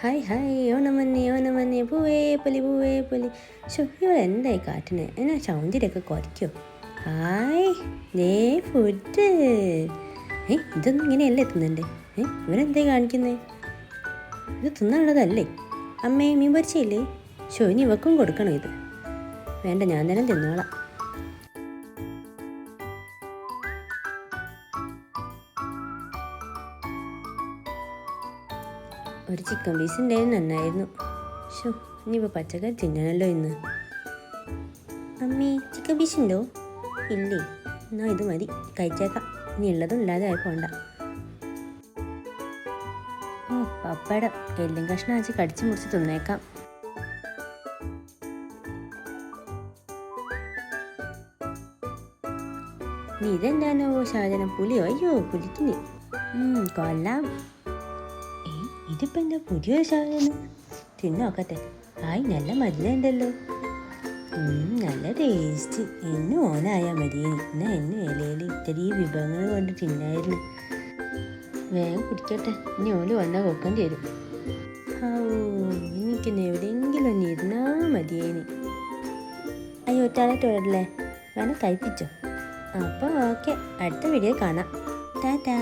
Hi hi Onam വന്നേ പൂവേ പൊലി. ശോ, ഇവളെന്തായി കാട്ടിന്? എന്നാ ചൗന്തിരൊക്കെ കുറയ്ക്കോ? ഹായ് ദേ ഫുഡ്. ഇതൊന്നും ഇങ്ങനെയല്ലേ തിന്നണ്ടേ? ഇവരെന്തായി കാണിക്കുന്നേ? ഇത് തിന്നാനുള്ളതല്ലേ? അമ്മേ, മീൻ പൊരിച്ചയില്ലേ? ശോ, ഇനി ഇവക്കും കൊടുക്കണോ ഇത്? വേണ്ട, ഞാൻ തന്നെ തിന്നോളാം. ഒരു ചിക്കൻ പീസ് ഉണ്ടായിരുന്നു, നന്നായിരുന്നു. ഷോ, ഇനിയിപ്പോൾ പച്ചക്കറി തിന്നണല്ലോ ഇന്ന്. അമ്മേ, ചിക്കൻ പീസ് ഉണ്ടോ? ഇല്ലേ? എന്നാൽ ഇത് മതി, കഴിച്ചേക്കാം. ഇനി ഉള്ളതും ഇല്ലാതെ ആയി പോണ്ട. പപ്പടം എല്ലാം കഷ്ണം വെച്ച് കടിച്ചു മുറിച്ച് തിന്നേക്കാം. നീ ഇതെന്താണോ സാധനം? പുലിയോ? അയ്യോ, പുലിക്കിന്. കൊല്ലാം. ഇതിപ്പോൾ എന്താ പുതിയൊരു സാധനം? തിന്നോക്കട്ടെ. നല്ല മധുരമുണ്ടല്ലോ. നല്ല ടേസ്റ്റ്. എന്നും ഓനായാൽ മതിയേനി. എന്നാൽ എന്നും ഇലയിൽ ഇത്രയും വിഭവങ്ങൾ കൊണ്ട് തിന്നായിരുന്നു. വേഗം കുടിക്കട്ടെ, ഇനി ഓല് വന്നാൽ വെക്കേണ്ടി വരും. എനിക്കിന്ന് എവിടെയെങ്കിലും ഒന്ന് ഇരുന്നാൽ മതിയേനി. അയ്യോ, ടോയ്ലറ്റോടല്ലേ? വേണം കഴിപ്പിച്ചോ? അപ്പോൾ ഓക്കെ, അടുത്ത വീഡിയോ കാണാം. ടാറ്റാ.